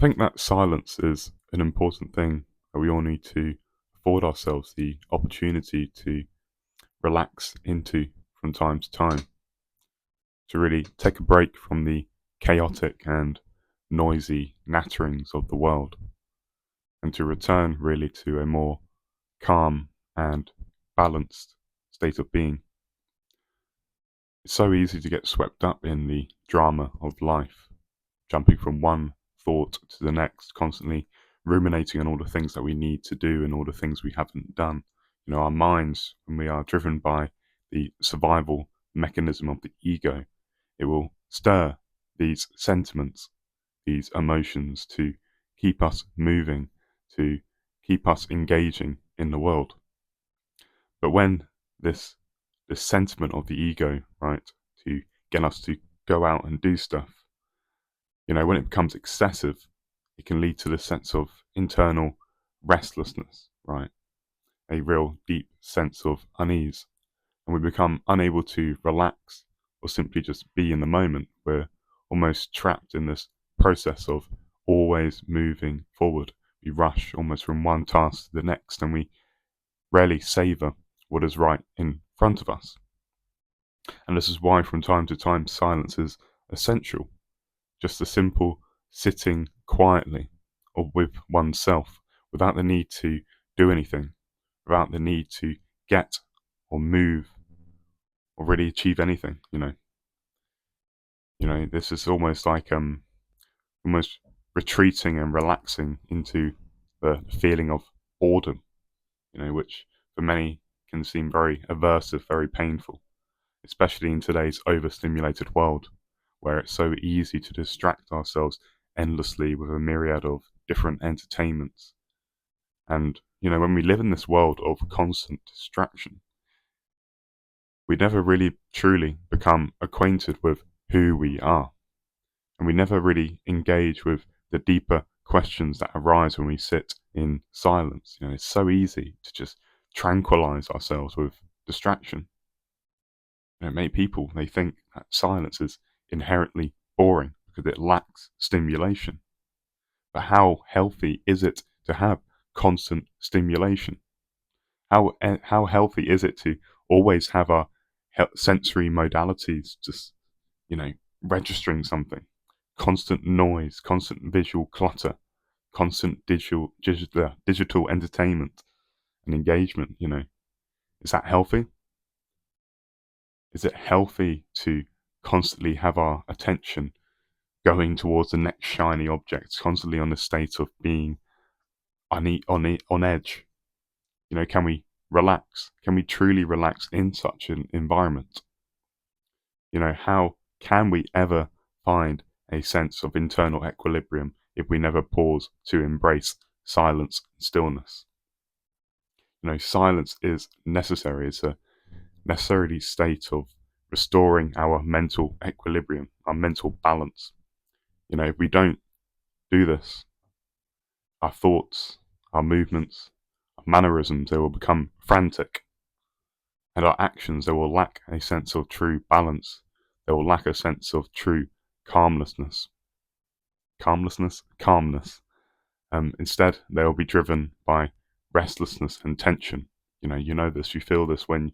I think that silence is an important thing that we all need to afford ourselves the opportunity to relax into from time to time, to really take a break from the chaotic and noisy natterings of the world, and to return really to a more calm and balanced state of being. It's so easy to get swept up in the drama of life, jumping from one thought to the next, constantly ruminating on all the things that we need to do and all the things we haven't done. Our minds, when we are driven by the survival mechanism of the ego, it will stir these sentiments, these emotions to keep us moving, to keep us engaging in the world. But when this this sentiment of the ego, right, to get us to go out and do stuff, when it becomes excessive, it can lead to this sense of internal restlessness, right? A real deep sense of unease. And we become unable to relax or simply just be in the moment. We're almost trapped in this process of always moving forward. We rush almost from one task to the next, and we rarely savor what is right in front of us. And this is why from time to time silence is essential. Just a simple sitting quietly or with oneself without the need to do anything, without the need to get or move or really achieve anything. This is almost like almost retreating and relaxing into the feeling of boredom, which for many can seem very aversive, very painful, especially in today's overstimulated world, where it's so easy to distract ourselves endlessly with a myriad of different entertainments. And, when we live in this world of constant distraction, we never really truly become acquainted with who we are. And we never really engage with the deeper questions that arise when we sit in silence. It's so easy to just tranquilize ourselves with distraction. Many people, they think that silence is inherently boring because it lacks stimulation. But how healthy is it to have constant stimulation? How healthy is it to always have our sensory modalities just, registering something? Constant noise, constant visual clutter, constant digital entertainment and engagement, Is that healthy? Is it healthy to constantly have our attention going towards the next shiny object, constantly on the state of being on edge? Can we relax? Can we truly relax in such an environment? How can we ever find a sense of internal equilibrium if we never pause to embrace silence and stillness? Silence is necessary. It's a necessary state of restoring our mental equilibrium, our mental balance. If we don't do this, our thoughts, our movements, our mannerisms, they will become frantic. And our actions, they will lack a sense of true balance. They will lack a sense of true calmness. Calmness. Instead, they will be driven by restlessness and tension. You know this. You feel this when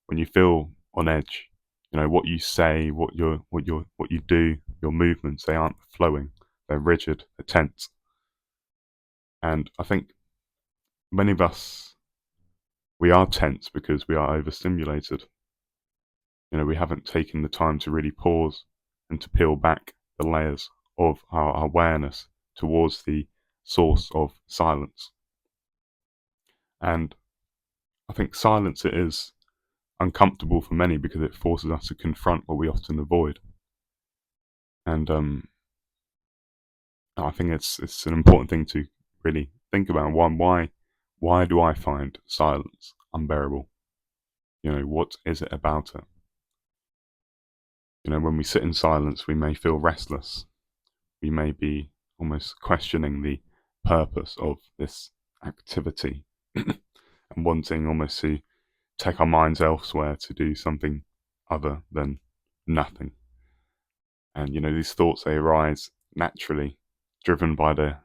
you feel on edge. What you say, what you do, your movements, they aren't flowing. They're rigid, they're tense. And I think many of us, we are tense because we are overstimulated. We haven't taken the time to really pause and to peel back the layers of our awareness towards the source of silence. And I think silence, it is uncomfortable for many because it forces us to confront what we often avoid. And I think it's an important thing to really think about. Why do I find silence unbearable? What is it about it? When we sit in silence, we may feel restless. We may be almost questioning the purpose of this activity and wanting almost to take our minds elsewhere to do something other than nothing. And these thoughts, they arise naturally driven by the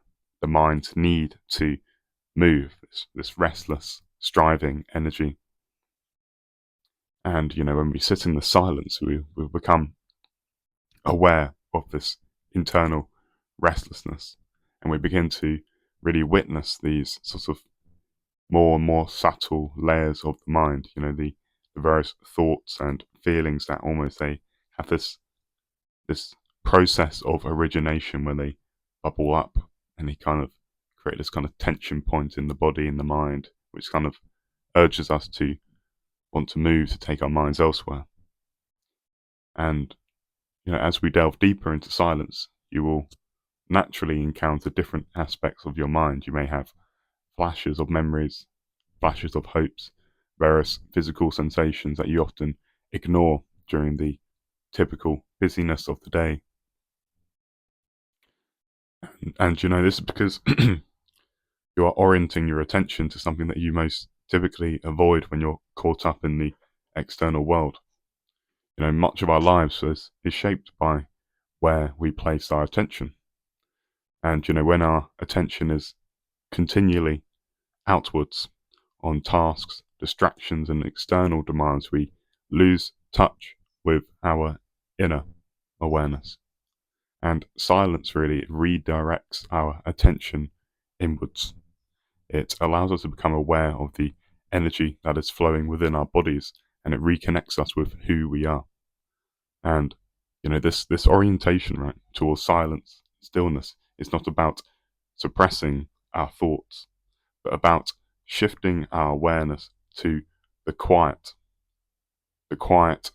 mind's need to move, this restless, striving energy. And, when we sit in the silence, we become aware of this internal restlessness, and we begin to really witness these sort of more and more subtle layers of the mind, the various thoughts and feelings that almost they have this process of origination where they bubble up and they kind of create this kind of tension point in the body and the mind, which kind of urges us to want to move, to take our minds elsewhere. And, as we delve deeper into silence, you will naturally encounter different aspects of your mind. You may have flashes of memories, flashes of hopes, various physical sensations that you often ignore during the typical busyness of the day. And this is because you are orienting your attention to something that you most typically avoid when you're caught up in the external world. Much of our lives is shaped by where we place our attention. And, when our attention is continually outwards on tasks, distractions, and external demands, we lose touch with our inner awareness. And silence really redirects our attention inwards. It allows us to become aware of the energy that is flowing within our bodies, and it reconnects us with who we are. And, this orientation, right, towards silence, stillness, is not about suppressing our thoughts, but about shifting our awareness to the quiet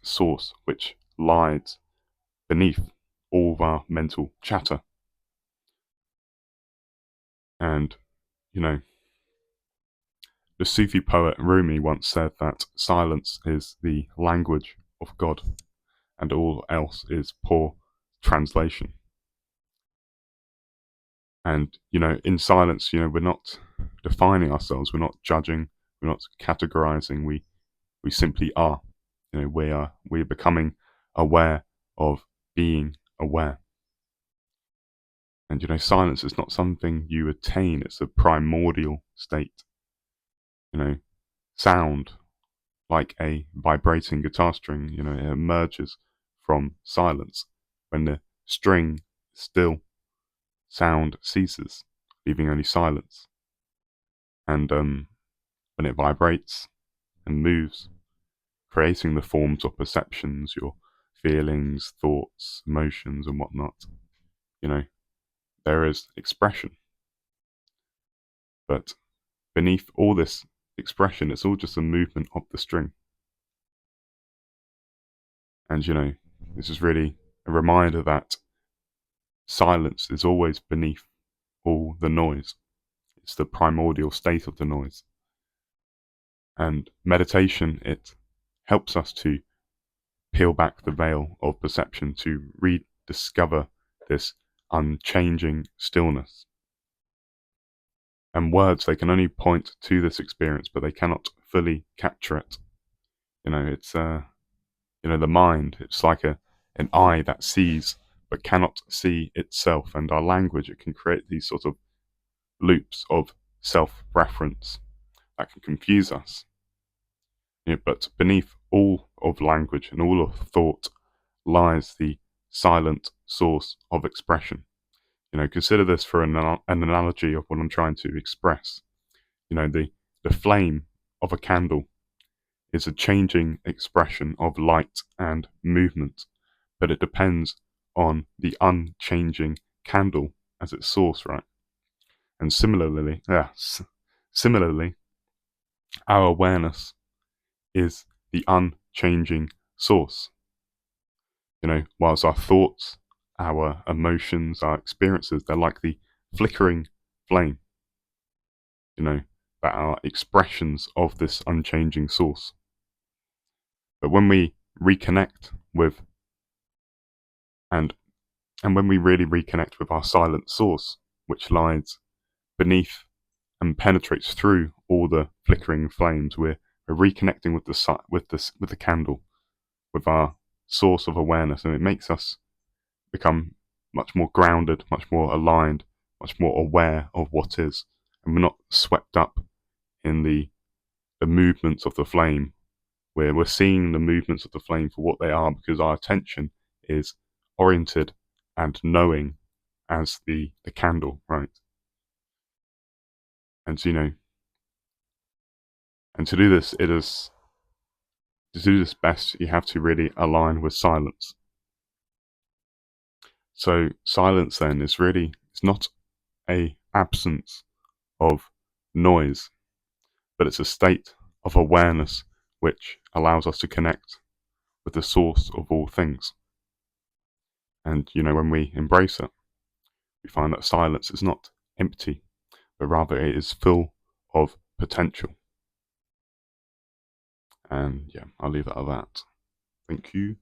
source which lies beneath all of our mental chatter. And, the Sufi poet Rumi once said that silence is the language of God, and all else is poor translation. And, in silence, we're not defining ourselves, we're not judging, we're not categorizing, we simply are. We're becoming aware of being aware. And, silence is not something you attain, it's a primordial state. Sound, like a vibrating guitar string, it emerges from silence. When the string is still, sound ceases, leaving only silence. And when it vibrates and moves, creating the forms of perceptions, your feelings, thoughts, emotions, and whatnot, there is expression. But beneath all this expression, it's all just a movement of the string. And, this is really a reminder that silence is always beneath all the noise. It's the primordial state of the noise. And meditation, it helps us to peel back the veil of perception, to rediscover this unchanging stillness. And words, they can only point to this experience, but they cannot fully capture it. It's the mind, it's like an eye that sees but cannot see itself. And our language, it can create these sort of loops of self-reference that can confuse us. But beneath all of language and all of thought lies the silent source of expression. Consider this for an analogy of what I'm trying to express. The flame of a candle is a changing expression of light and movement, but it depends on the unchanging candle as its source, right? And similarly, our awareness is the unchanging source. Whilst our thoughts, our emotions, our experiences, they're like the flickering flame, that are expressions of this unchanging source. But when we reconnect with, and when we really reconnect with our silent source, which lies beneath and penetrates through all the flickering flames, we're reconnecting with the candle, with our source of awareness, and it makes us become much more grounded, much more aligned much more aware of what is, and we're not swept up in the movements of the flame, where we're seeing the movements of the flame for what they are, because our attention is oriented and knowing as the candle, right? And and to do this, to do this best, you have to really align with silence. So silence then is really, it's not a absence of noise, but it's a state of awareness which allows us to connect with the source of all things. And when we embrace it, we find that silence is not empty, but rather it is full of potential. And yeah, I'll leave it at that. Thank you.